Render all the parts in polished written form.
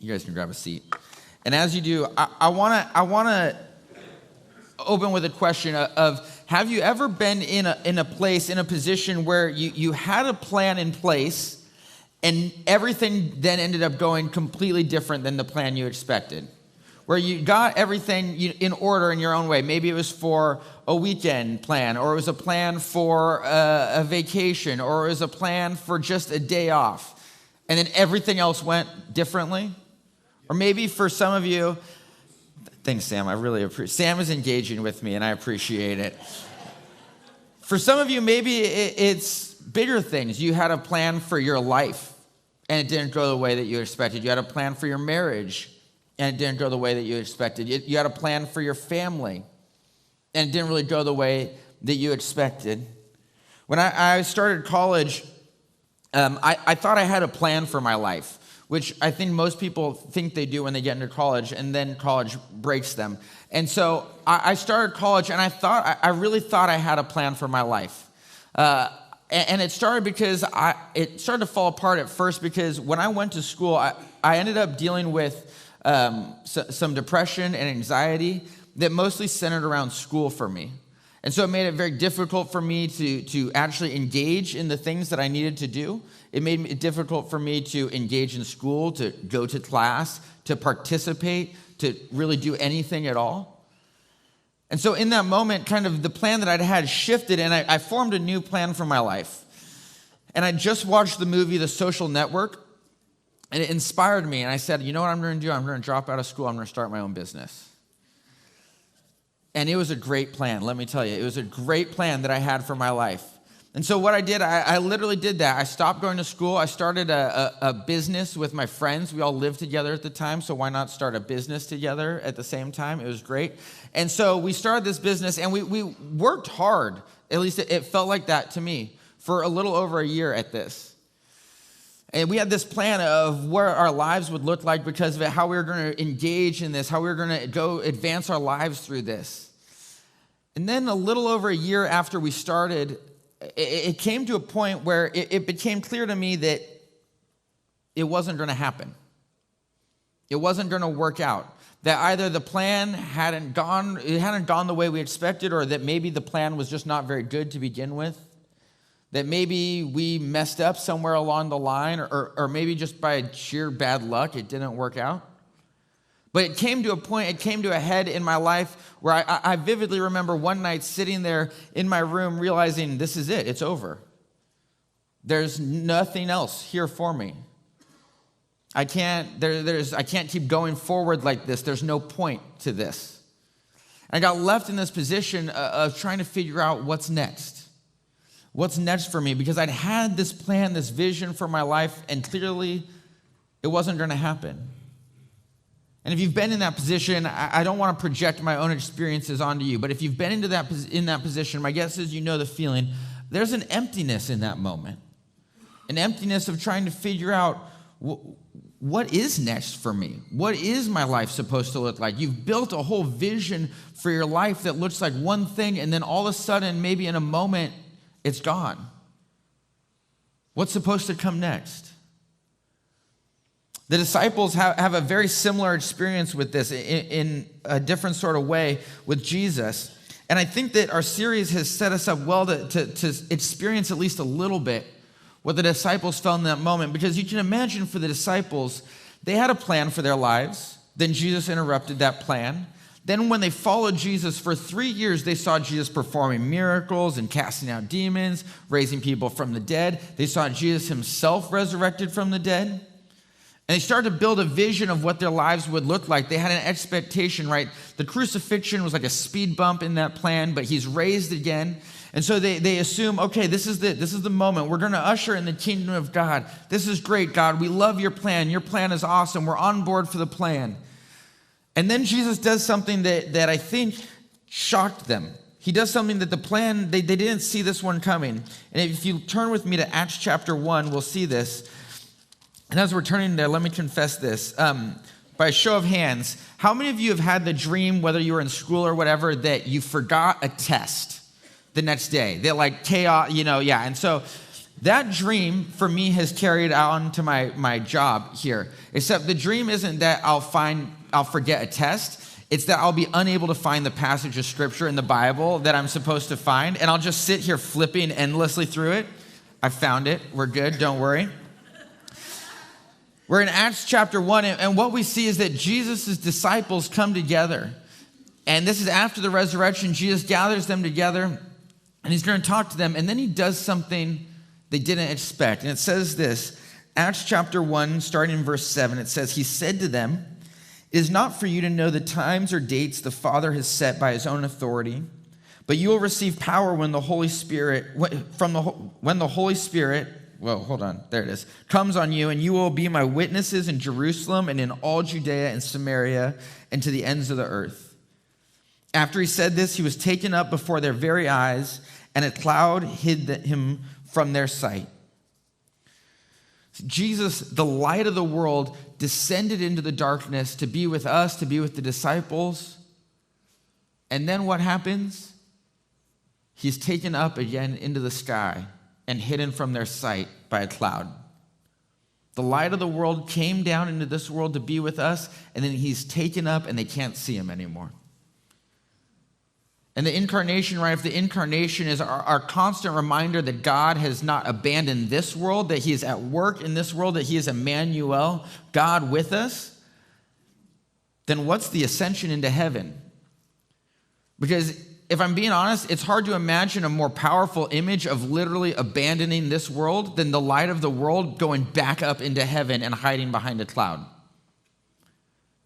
You guys can grab a seat. And as you do, I want to open with a question of have you ever been in a place, in a position where you had a plan in place and everything then ended up going completely different than the plan you expected? Where you got everything in order in your own way. Maybe it was for a weekend plan, or it was a plan for a vacation, or it was a plan for just a day off. And then everything else went differently. Or maybe for some of you, thanks, Sam, I really appreciate it. Sam is engaging with me, and I appreciate it. For some of you, maybe it's bigger things. You had a plan for your life, and it didn't go the way that you expected. You had a plan for your marriage, and it didn't go the way that you expected. You had a plan for your family, and it didn't really go the way that you expected. When I started college, I thought I had a plan for my life, which I think most people think they do when they get into college, and then college breaks them. And so I started college, and I really thought I had a plan for my life. And it started because it started to fall apart at first because when I went to school, I ended up dealing with some depression and anxiety that mostly centered around school for me. And so it made it very difficult for me to actually engage in the things that I needed to do. It made it difficult for me to engage in school, to go to class, to participate, to really do anything at all. And so in that moment, kind of the plan that I'd had shifted, and I formed a new plan for my life. And I just watched the movie The Social Network, and it inspired me. And I said, you know what I'm going to do? I'm going to drop out of school. I'm going to start my own business. And it was a great plan, let me tell you. It was a great plan that I had for my life. And so what I did, I literally did that. I stopped going to school. I started a business with my friends. We all lived together at the time, so why not start a business together at the same time? It was great. And so we started this business, and we worked hard. At least it felt like that to me, for a little over a year at this. And we had this plan of where our lives would look like because of it, how we were going to engage in this, how we were going to go advance our lives through this. And then a little over a year after we started, it came to a point where it became clear to me that it wasn't going to happen. It wasn't going to work out. That either the plan hadn't gone the way we expected, or that maybe the plan was just not very good to begin with. That maybe we messed up somewhere along the line, or maybe just by sheer bad luck, it didn't work out. But it came to a point, it came to a head in my life where I vividly remember one night sitting there in my room realizing this is it, it's over. There's nothing else here for me. I can't keep going forward like this. There's no point to this. I got left in this position of trying to figure out what's next. What's next for me? Because I'd had this plan, this vision for my life, and clearly it wasn't going to happen. And if you've been in that position, I don't want to project my own experiences onto you, but if you've been in that position, my guess is you know the feeling. There's an emptiness in that moment, an emptiness of trying to figure out what is next for me? What is my life supposed to look like? You've built a whole vision for your life that looks like one thing, and then all of a sudden, maybe in a moment, it's gone. What's supposed to come next? The disciples have a very similar experience with this in a different sort of way with Jesus. And I think that our series has set us up well to experience at least a little bit what the disciples felt in that moment. Because you can imagine for the disciples, they had a plan for their lives. Then Jesus interrupted that plan. Then when they followed Jesus for 3 years, they saw Jesus performing miracles and casting out demons, raising people from the dead. They saw Jesus himself resurrected from the dead. And they started to build a vision of what their lives would look like. They had an expectation, right? The crucifixion was like a speed bump in that plan, but he's raised again. And so they assume, okay, this is the moment. We're going to usher in the kingdom of God. This is great, God. We love your plan. Your plan is awesome. We're on board for the plan. And then Jesus does something that I think shocked them. He does something that the plan, they didn't see this one coming. And if you turn with me to Acts chapter 1, we'll see this. And as we're turning there, let me confess this. By a show of hands, how many of you have had the dream, whether you were in school or whatever, that you forgot a test the next day? That like chaos, yeah. And so That dream for me has carried on to my job here. Except the dream isn't that I'll forget a test. It's that I'll be unable to find the passage of scripture in the Bible that I'm supposed to find, and I'll just sit here flipping endlessly through it. I found it. We're good. Don't worry. We're in Acts chapter 1, and what we see is that Jesus' disciples come together. And this is after the resurrection. Jesus gathers them together, and he's going to talk to them, and then he does something they didn't expect. And it says this, Acts chapter 1, starting in verse 7, it says, he said to them, it is not for you to know the times or dates the Father has set by his own authority, but you will receive power when the Holy Spirit, comes on you, and you will be my witnesses in Jerusalem and in all Judea and Samaria and to the ends of the earth. After he said this, he was taken up before their very eyes, and a cloud hid him from their sight. Jesus, the light of the world, descended into the darkness to be with us, to be with the disciples. And then what happens? He's taken up again into the sky and hidden from their sight by a cloud. The light of the world came down into this world to be with us, and then he's taken up and they can't see him anymore. And the incarnation, right? If the incarnation is our constant reminder that God has not abandoned this world, that he is at work in this world, that he is Emmanuel, God with us, then what's the ascension into heaven? Because if I'm being honest, it's hard to imagine a more powerful image of literally abandoning this world than the light of the world going back up into heaven and hiding behind a cloud.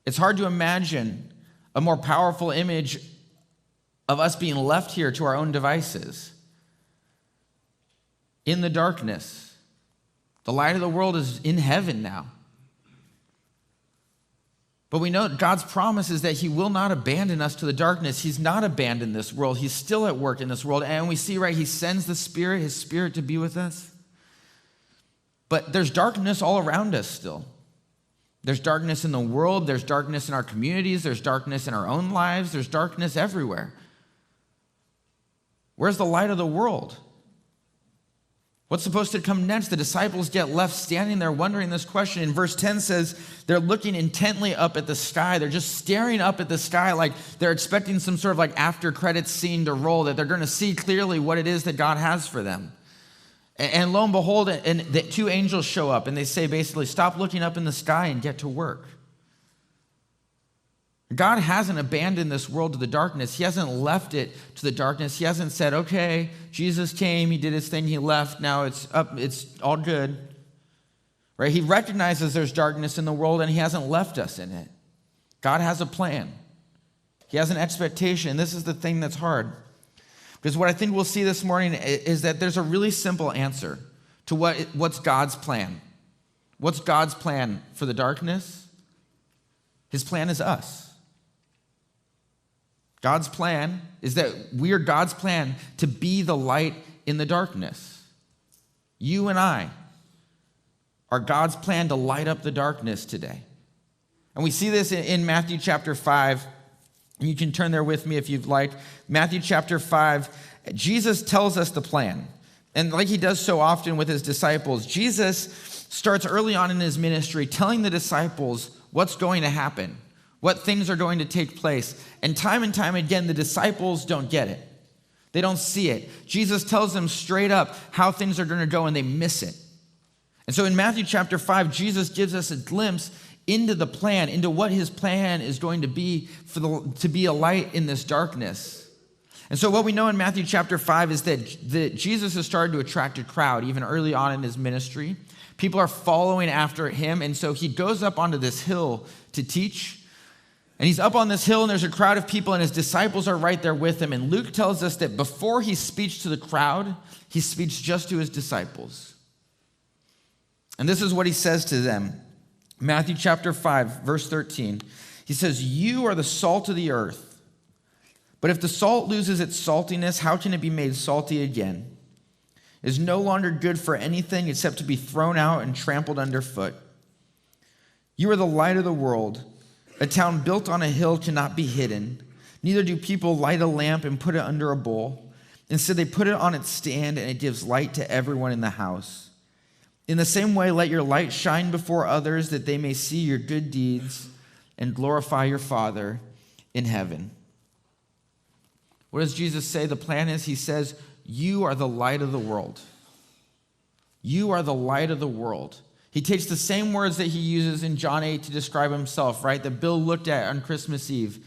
It's hard to imagine a more powerful image of us being left here to our own devices in the darkness. The light of the world is in heaven now. But we know God's promise is that he will not abandon us to the darkness. He's not abandoned this world. He's still at work in this world. And we see, right, he sends the Spirit, his Spirit to be with us. But there's darkness all around us still. There's darkness in the world. There's darkness in our communities. There's darkness in our own lives. There's darkness everywhere. Where's the light of the world? What's supposed to come next? The disciples get left standing there wondering this question. In verse 10 says they're looking intently up at the sky. They're just staring up at the sky like they're expecting some sort of like after credits scene to roll, that they're going to see clearly what it is that God has for them. And lo and behold, and the two angels show up and they say basically, stop looking up in the sky and get to work. God hasn't abandoned this world to the darkness. He hasn't left it to the darkness. He hasn't said, okay, Jesus came, he did his thing, he left, now it's up, it's all good. Right? He recognizes there's darkness in the world and he hasn't left us in it. God has a plan. He has an expectation. This is the thing that's hard. Because what I think we'll see this morning is that there's a really simple answer to what's God's plan. What's God's plan for the darkness? His plan is us. God's plan is that we are God's plan to be the light in the darkness. You and I are God's plan to light up the darkness today. And we see this in Matthew chapter 5. You can turn there with me if you'd like. Matthew chapter 5, Jesus tells us the plan. And like he does so often with his disciples, Jesus starts early on in his ministry telling the disciples what's going to happen, what things are going to take place. And time again, the disciples don't get it. They don't see it. Jesus tells them straight up how things are going to go, and they miss it. And so in Matthew chapter 5, Jesus gives us a glimpse into the plan, into what his plan is going to be to be a light in this darkness. And so what we know in Matthew chapter 5 is that Jesus has started to attract a crowd, even early on in his ministry. People are following after him, and so he goes up onto this hill to teach. And he's up on this hill, and there's a crowd of people, and his disciples are right there with him. And Luke tells us that before he speaks to the crowd, he speaks just to his disciples. And this is what he says to them. Matthew chapter 5, verse 13. He says, you are the salt of the earth. But if the salt loses its saltiness, how can it be made salty again? It is no longer good for anything except to be thrown out and trampled underfoot. You are the light of the world. A town built on a hill cannot be hidden. Neither do people light a lamp and put it under a bowl. Instead, they put it on its stand, and it gives light to everyone in the house. In the same way, let your light shine before others, that they may see your good deeds and glorify your Father in heaven. What does Jesus say the plan is? He says, you are the light of the world. You are the light of the world. He takes the same words that he uses in John 8 to describe himself, right? That Bill looked at on Christmas Eve.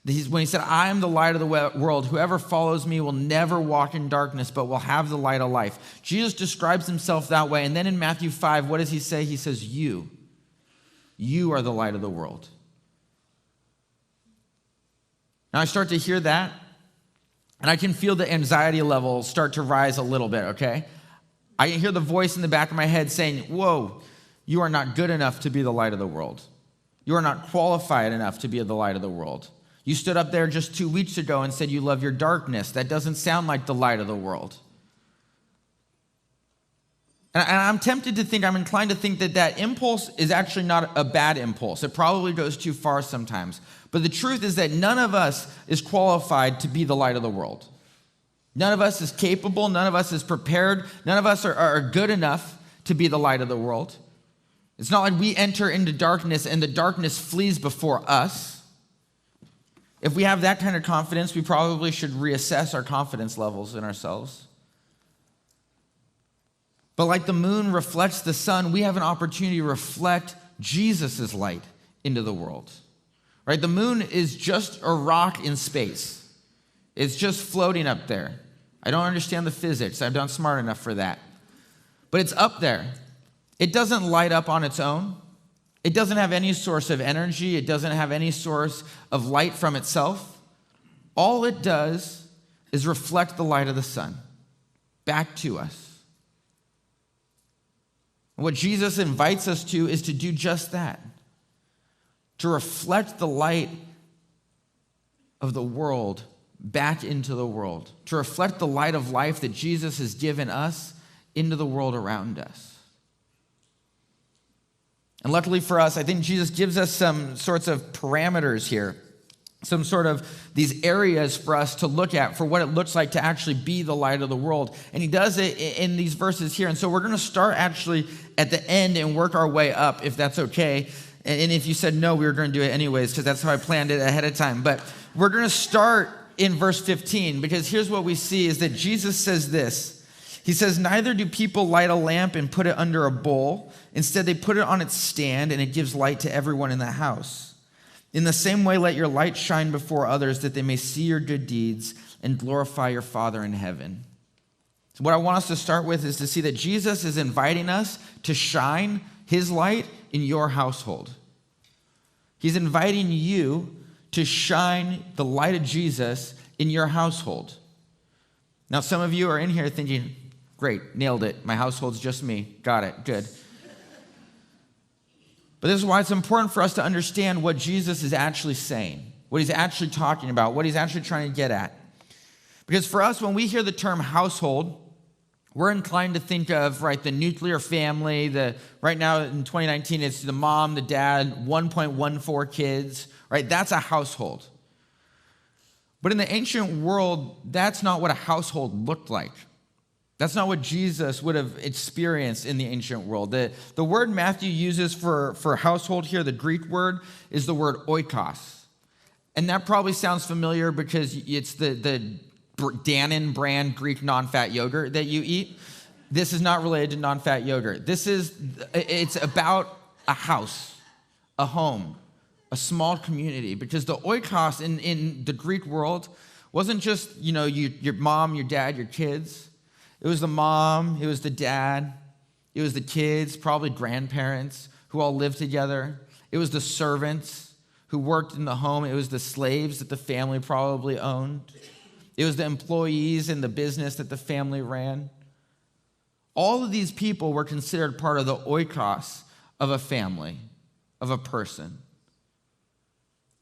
When he said, I am the light of the world. Whoever follows me will never walk in darkness, but will have the light of life. Jesus describes himself that way. And then in Matthew 5, what does he say? He says, you are the light of the world. Now I start to hear that, and I can feel the anxiety level start to rise a little bit, okay? I can hear the voice in the back of my head saying, whoa, you are not good enough to be the light of the world. You are not qualified enough to be the light of the world. You stood up there just 2 weeks ago and said you love your darkness. That doesn't sound like the light of the world. And I'm tempted to think, I'm inclined to think that impulse is actually not a bad impulse. It probably goes too far sometimes. But the truth is that none of us is qualified to be the light of the world. None of us is capable. None of us is prepared. None of us are good enough to be the light of the world. It's not like we enter into darkness and the darkness flees before us. If we have that kind of confidence, we probably should reassess our confidence levels in ourselves. But like the moon reflects the sun, we have an opportunity to reflect Jesus' light into the world. Right? The moon is just a rock in space. It's just floating up there. I don't understand the physics. I'm not smart enough for that. But it's up there. It doesn't light up on its own. It doesn't have any source of energy. It doesn't have any source of light from itself. All it does is reflect the light of the sun back to us. And what Jesus invites us to is to do just that, to reflect the light of the world back into the world, to reflect the light of life that Jesus has given us into the world around us. And luckily for us, I think Jesus gives us some sorts of parameters here, some sort of these areas for us to look at for what it looks like to actually be the light of the world. And he does it in these verses here. And so we're going to start actually at the end and work our way up, if that's okay. And if you said no, we were going to do it anyways, because that's how I planned it ahead of time. But we're going to start in verse 15, because here's what we see is that Jesus says this. He says, neither do people light a lamp and put it under a bowl. Instead, they put it on its stand, and it gives light to everyone in the house. In the same way, let your light shine before others, that they may see your good deeds and glorify your Father in heaven. So what I want us to start with is to see that Jesus is inviting us to shine his light in your household. He's inviting you to shine the light of Jesus in your household. Now, some of you are in here thinking, great, nailed it. My household's just me. Got it, good. But this is why it's important for us to understand what Jesus is actually saying, what he's actually talking about, what he's actually trying to get at. Because for us, when we hear the term household, we're inclined to think of, right, the nuclear family. Right now in 2019, it's the mom, the dad, 1.14 kids, right? That's a household. But in the ancient world, that's not what a household looked like. That's not what Jesus would have experienced in the ancient world. The word Matthew uses for household here, the Greek word, is the word oikos. And that probably sounds familiar because it's the Dannon brand Greek non-fat yogurt that you eat. This is not related to non-fat yogurt. It's about a house, a home, a small community. Because the oikos in the Greek world wasn't just, your mom, your dad, your kids. It was the mom, it was the dad, it was the kids, probably grandparents who all lived together. It was the servants who worked in the home. It was the slaves that the family probably owned. It was the employees in the business that the family ran. All of these people were considered part of the oikos of a family, of a person.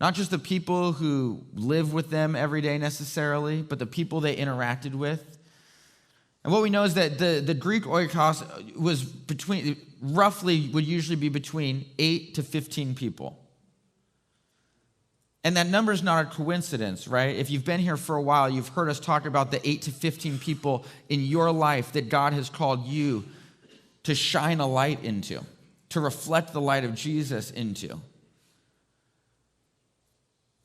Not just the people who live with them every day necessarily, but the people they interacted with. And what we know is that the Greek oikos was would usually be between 8 to 15 people. And that number is not a coincidence, right? If you've been here for a while, you've heard us talk about the 8 to 15 people in your life that God has called you to shine a light into, to reflect the light of Jesus into.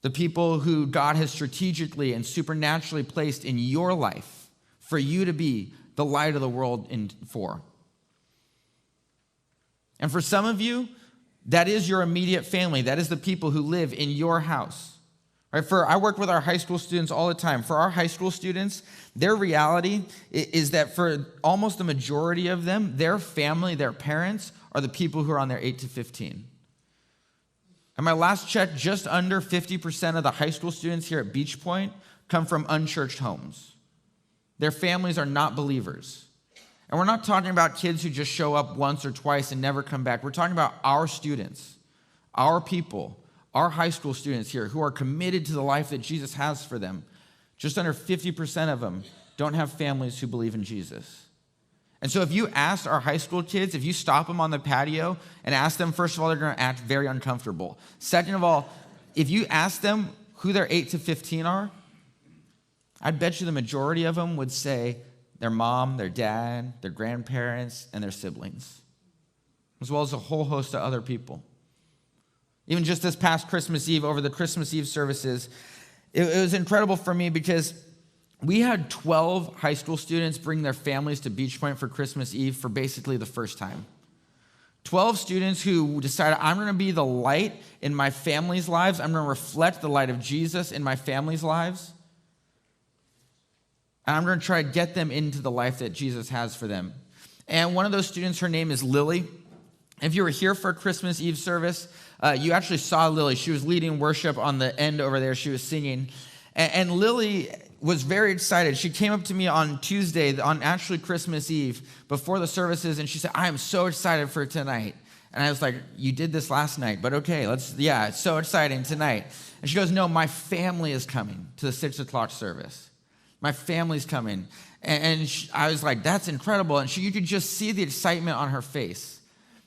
The people who God has strategically and supernaturally placed in your life for you to be the light of the world for. And for some of you, that is your immediate family. That is the people who live in your house. Right? I work with our high school students all the time. For our high school students, their reality is that for almost the majority of them, their family, their parents, are the people who are on their 8 to 15. At my last check, just under 50% of the high school students here at Beachpoint come from unchurched homes. Their families are not believers. And we're not talking about kids who just show up once or twice and never come back. We're talking about our students, our people, our high school students here who are committed to the life that Jesus has for them. Just under 50% of them don't have families who believe in Jesus. And so if you ask our high school kids, if you stop them on the patio and ask them, first of all, they're going to act very uncomfortable. Second of all, if you ask them who their 8 to 15 are, I bet you the majority of them would say their mom, their dad, their grandparents, and their siblings, as well as a whole host of other people. Even just this past Christmas Eve, over the Christmas Eve services, it was incredible for me because we had 12 high school students bring their families to Beachpoint for Christmas Eve for basically the first time. 12 students who decided, I'm going to be the light in my family's lives. I'm going to reflect the light of Jesus in my family's lives. And I'm going to try to get them into the life that Jesus has for them. And one of those students, her name is Lily. If you were here for a Christmas Eve service, you actually saw Lily. She was leading worship on the end over there. She was singing. And Lily was very excited. She came up to me on Tuesday, on actually Christmas Eve, before the services, and she said, I am so excited for tonight. And I was like, you did this last night, but okay, it's so exciting tonight. And she goes, no, my family is coming to the 6 o'clock service. My family's coming. And I was like, that's incredible. And you could just see the excitement on her face.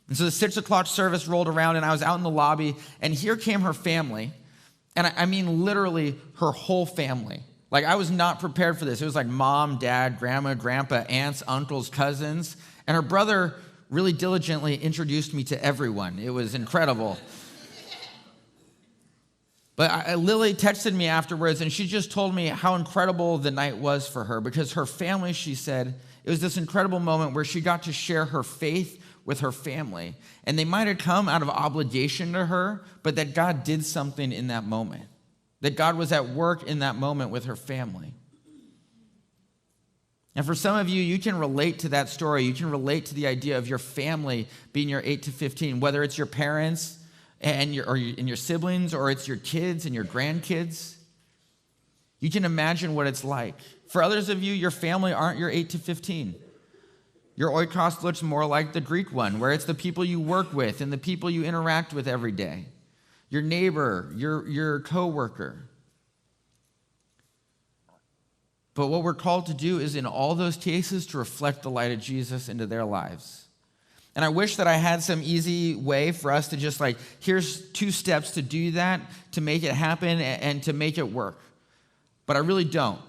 And so the 6 o'clock service rolled around, and I was out in the lobby, and here came her family. And I mean literally her whole family. Like, I was not prepared for this. It was like mom, dad, grandma, grandpa, aunts, uncles, cousins. And her brother really diligently introduced me to everyone. It was incredible. But Lily texted me afterwards, and she just told me how incredible the night was for her, because her family, she said, it was this incredible moment where she got to share her faith with her family. And they might have come out of obligation to her, but that God did something in that moment, that God was at work in that moment with her family. And for some of you, you can relate to that story. You can relate to the idea of your family being your 8 to 15, whether it's your parents and your siblings, or it's your kids and your grandkids. You can imagine what it's like. For others of you, your family aren't your 8 to 15. Your oikos looks more like the Greek one, where it's the people you work with and the people you interact with every day. Your neighbor, your coworker. But what we're called to do is, in all those cases, to reflect the light of Jesus into their lives. And I wish that I had some easy way for us to just here's 2 steps to do that, to make it happen and to make it work. But I really don't.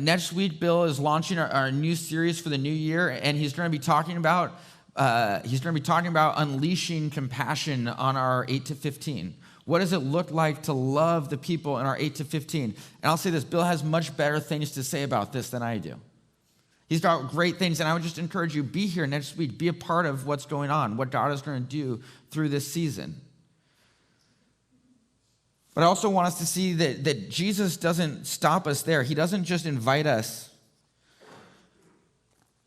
Next week, Bill is launching our new series for the new year, and he's going to be talking about unleashing compassion on our 8 to 15. What does it look like to love the people in our 8 to 15? And I'll say this, Bill has much better things to say about this than I do. He's got great things, and I would just encourage you, be here next week. Be a part of what's going on, what God is going to do through this season. But I also want us to see that Jesus doesn't stop us there. He doesn't just invite us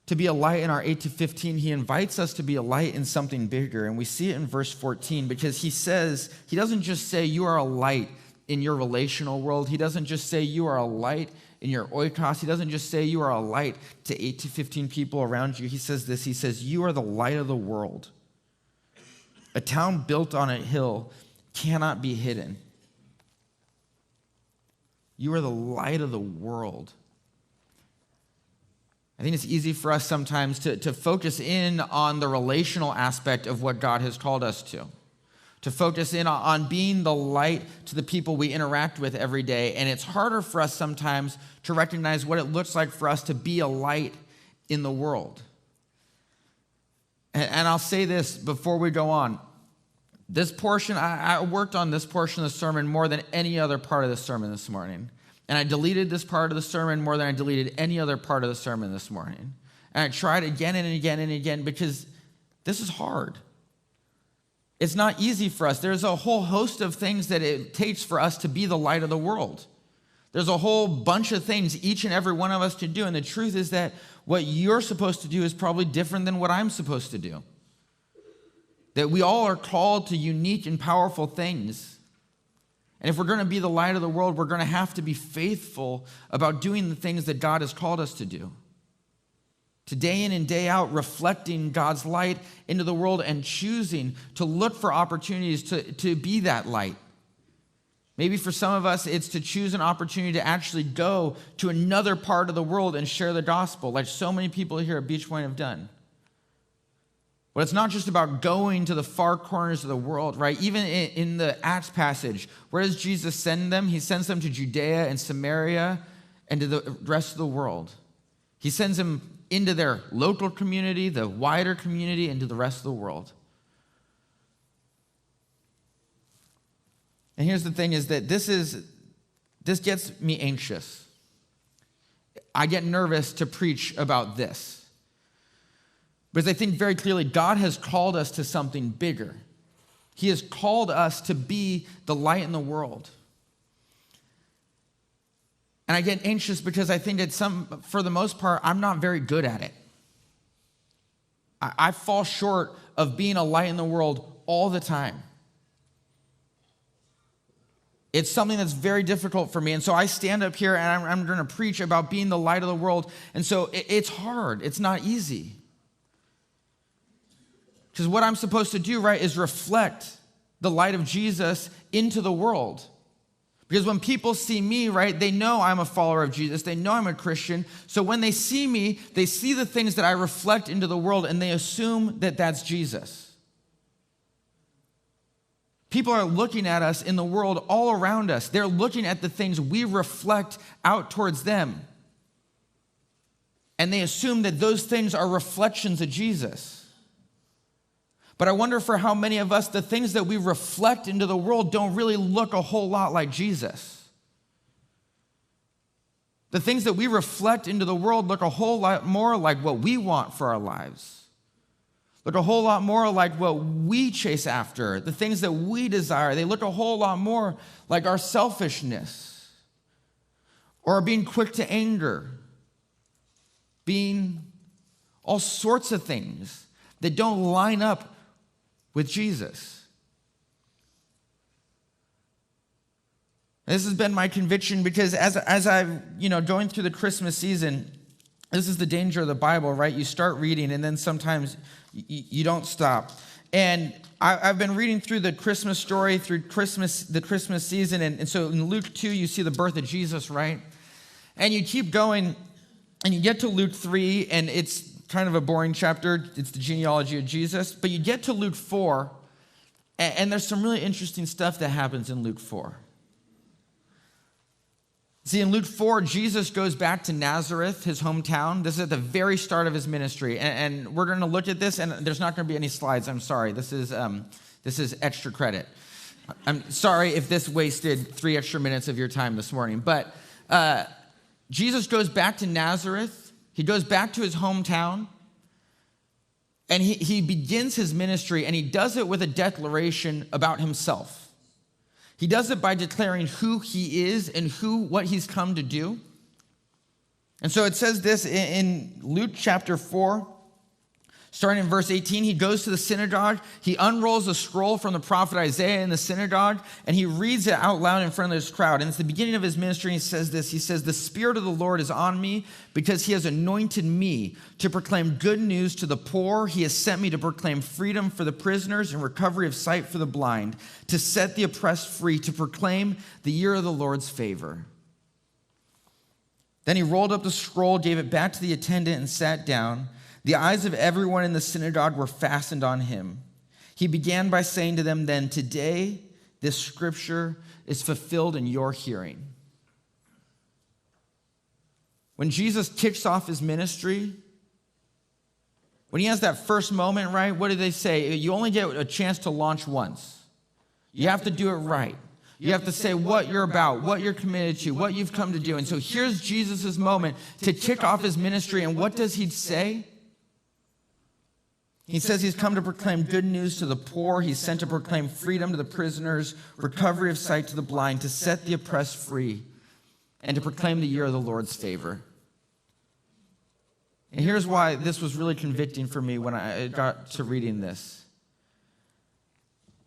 to be a light in our 8 to 15. He invites us to be a light in something bigger. And we see it in verse 14, because he doesn't just say you are a light in your relational world. He doesn't just say you are a light in your oikos. He doesn't just say you are a light to 8 to 15 people around you. He says this, he says, you are the light of the world. A town built on a hill cannot be hidden. You are the light of the world. I think it's easy for us sometimes to focus in on the relational aspect of what God has called us to to focus in on being the light to the people we interact with every day. And it's harder for us sometimes to recognize what it looks like for us to be a light in the world. And I'll say this before we go on. This portion, I worked on this portion of the sermon more than any other part of the sermon this morning. And I deleted this part of the sermon more than I deleted any other part of the sermon this morning. And I tried again and again and again because this is hard. It's not easy for us. There's a whole host of things that it takes for us to be the light of the world. There's a whole bunch of things each and every one of us can do. And the truth is that what you're supposed to do is probably different than what I'm supposed to do. That we all are called to unique and powerful things. And if we're going to be the light of the world, we're going to have to be faithful about doing the things that God has called us to do. To day in and day out, reflecting God's light into the world and choosing to look for opportunities to be that light. Maybe for some of us, it's to choose an opportunity to actually go to another part of the world and share the gospel, like so many people here at Beachpoint have done. But it's not just about going to the far corners of the world, right? Even in the Acts passage, where does Jesus send them? He sends them to Judea and Samaria and to the rest of the world. He sends them into their local community, the wider community, and to the rest of the world. And here's the thing is that this gets me anxious. I get nervous to preach about this. Because I think very clearly God has called us to something bigger. He has called us to be the light in the world. And I get anxious because I think for the most part, I'm not very good at it. I fall short of being a light in the world all the time. It's something that's very difficult for me. And so I stand up here and I'm going to preach about being the light of the world. And so it's hard. It's not easy. Because what I'm supposed to do, right, is reflect the light of Jesus into the world. Because when people see me, right, they know I'm a follower of Jesus. They know I'm a Christian. So when they see me, they see the things that I reflect into the world, and they assume that that's Jesus. People are looking at us in the world all around us. They're looking at the things we reflect out towards them. And they assume that those things are reflections of Jesus. But I wonder for how many of us, the things that we reflect into the world don't really look a whole lot like Jesus. The things that we reflect into the world look a whole lot more like what we want for our lives. Look a whole lot more like what we chase after, the things that we desire. They look a whole lot more like our selfishness or being quick to anger, being all sorts of things that don't line up with Jesus. This has been my conviction because as I've, going through the Christmas season, this is the danger of the Bible, right? You start reading and then sometimes you don't stop. And I've been reading through the Christmas story, through the Christmas season. And so in Luke 2, you see the birth of Jesus, right? And you keep going and you get to Luke 3, and it's kind of a boring chapter. It's the genealogy of Jesus. But you get to Luke 4, and there's some really interesting stuff that happens in Luke 4. See, in Luke 4, Jesus goes back to Nazareth, his hometown. This is at the very start of his ministry. And we're going to look at this, and there's not going to be any slides. I'm sorry. This is extra credit. I'm sorry if this wasted 3 extra minutes of your time this morning. But Jesus goes back to Nazareth. He goes back to his hometown, and he begins his ministry, and he does it with a declaration about himself. He does it by declaring who he is and what he's come to do. And so it says this in Luke chapter 4, starting in verse 18. He goes to the synagogue. He unrolls a scroll from the prophet Isaiah in the synagogue, and he reads it out loud in front of this crowd. And it's the beginning of his ministry. He says this. He says, "The Spirit of the Lord is on me because he has anointed me to proclaim good news to the poor. He has sent me to proclaim freedom for the prisoners and recovery of sight for the blind, to set the oppressed free, to proclaim the year of the Lord's favor." Then he rolled up the scroll, gave it back to the attendant, and sat down. The eyes of everyone in the synagogue were fastened on him. He began by saying to them then, today this scripture is fulfilled in your hearing. When Jesus kicks off his ministry, when he has that first moment, right, what do they say? You only get a chance to launch once. You have to do it right. You have to say what you're about, what you're committed to, what you've come to do. And so here's Jesus' moment to kick off his ministry. And what does he say? He says he's come to proclaim good news to the poor. He's sent to proclaim freedom to the prisoners, recovery of sight to the blind, to set the oppressed free, and to proclaim the year of the Lord's favor. And here's why this was really convicting for me when I got to reading this.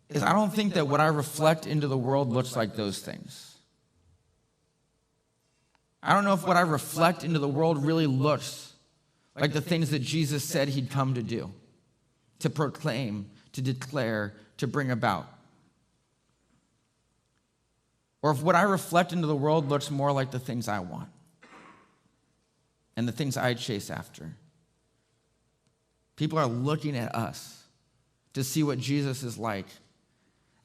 Is I don't think that what I reflect into the world looks like those things. I don't know if what I reflect into the world really looks like the things that Jesus said he'd come to do, to proclaim, to declare, to bring about. Or if what I reflect into the world looks more like the things I want and the things I chase after. People are looking at us to see what Jesus is like.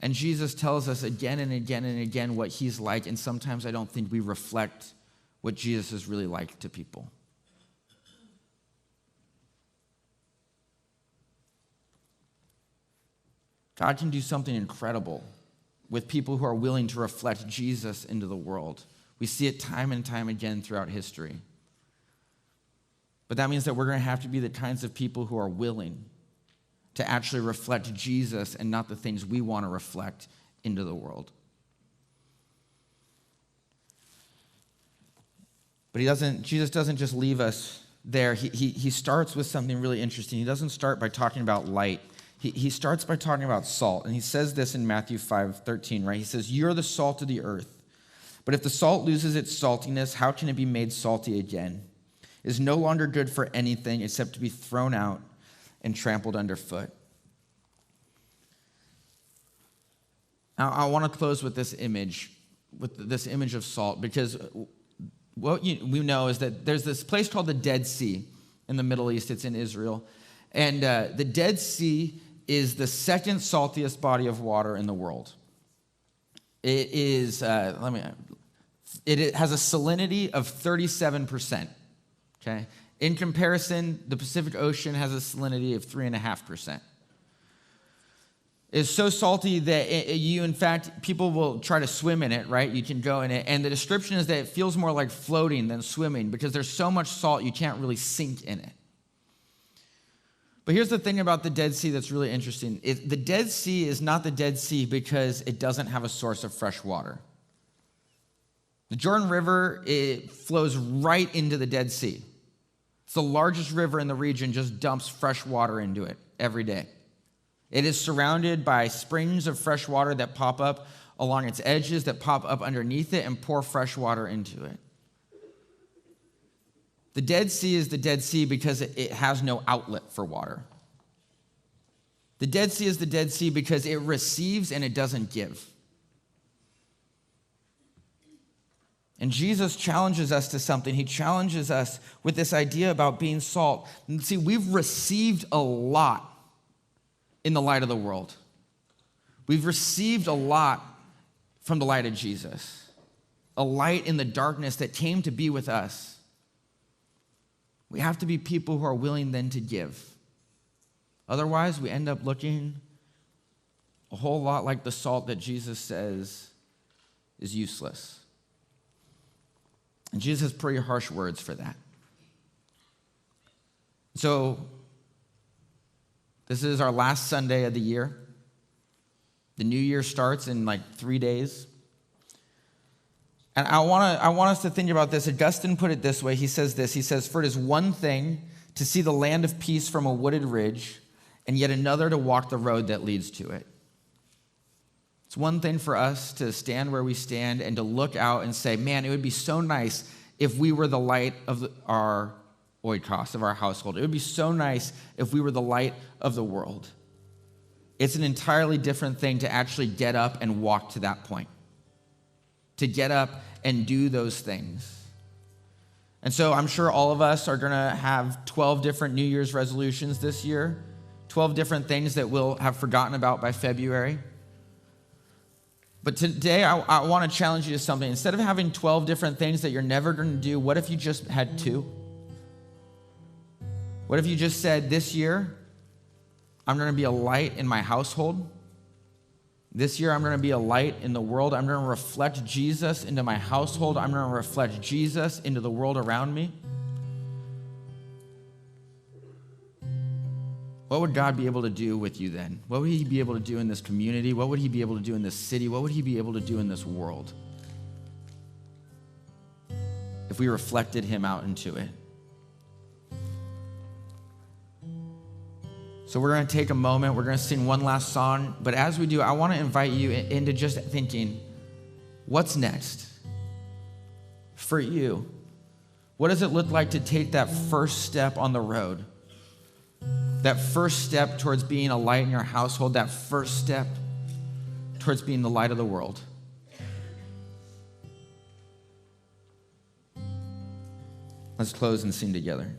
And Jesus tells us again and again and again what he's like, and sometimes I don't think we reflect what Jesus is really like to people. God can do something incredible with people who are willing to reflect Jesus into the world. We see it time and time again throughout history. But that means that we're going to have to be the kinds of people who are willing to actually reflect Jesus and not the things we want to reflect into the world. But Jesus doesn't just leave us there. He starts with something really interesting. He doesn't start by talking about light. He starts by talking about salt. And he says this in Matthew 5:13, right? He says, you're the salt of the earth. But if the salt loses its saltiness, how can it be made salty again? It is no longer good for anything except to be thrown out and trampled underfoot. Now, I want to close with this image of salt, because what we know is that there's this place called the Dead Sea in the Middle East. It's in Israel. And the Dead Sea is the second saltiest body of water in the world. It is, it has a salinity of 37%. Okay? In comparison, the Pacific Ocean has a salinity of 3.5%. It's so salty that people will try to swim in it, right? You can go in it. And the description is that it feels more like floating than swimming because there's so much salt you can't really sink in it. But here's the thing about the Dead Sea that's really interesting. The Dead Sea is not the Dead Sea because it doesn't have a source of fresh water. The Jordan River, it flows right into the Dead Sea. It's the largest river in the region, just dumps fresh water into it every day. It is surrounded by springs of fresh water that pop up along its edges, that pop up underneath it and pour fresh water into it. The Dead Sea is the Dead Sea because it has no outlet for water. The Dead Sea is the Dead Sea because it receives and it doesn't give. And Jesus challenges us to something. He challenges us with this idea about being salt. And see, we've received a lot in the light of the world. We've received a lot from the light of Jesus, a light in the darkness that came to be with us. We have to be people who are willing then to give. Otherwise, we end up looking a whole lot like the salt that Jesus says is useless. And Jesus has pretty harsh words for that. So, this is our last Sunday of the year. The new year starts in like 3 days. And I want us to think about this. Augustine put it this way. He says this. He says, for it is one thing to see the land of peace from a wooded ridge, and yet another to walk the road that leads to it. It's one thing for us to stand where we stand and to look out and say, man, it would be so nice if we were the light of our oikos, of our household. It would be so nice if we were the light of the world. It's an entirely different thing to actually get up and walk to that point, to get up and do those things. And so I'm sure all of us are going to have 12 different New Year's resolutions this year 12 different things that we'll have forgotten about by February. But today, I want to challenge you to something. Instead of having 12 different things that you're never going to do, what if you just had 2? What if you just said, this year, I'm going to be a light in my household. This year, I'm going to be a light in the world. I'm going to reflect Jesus into my household. I'm going to reflect Jesus into the world around me. What would God be able to do with you then? What would he be able to do in this community? What would he be able to do in this city? What would he be able to do in this world if we reflected him out into it? So we're going to take a moment. We're going to sing one last song. But as we do, I want to invite you into just thinking, what's next for you? What does it look like to take that first step on the road? That first step towards being a light in your household, that first step towards being the light of the world. Let's close and sing together.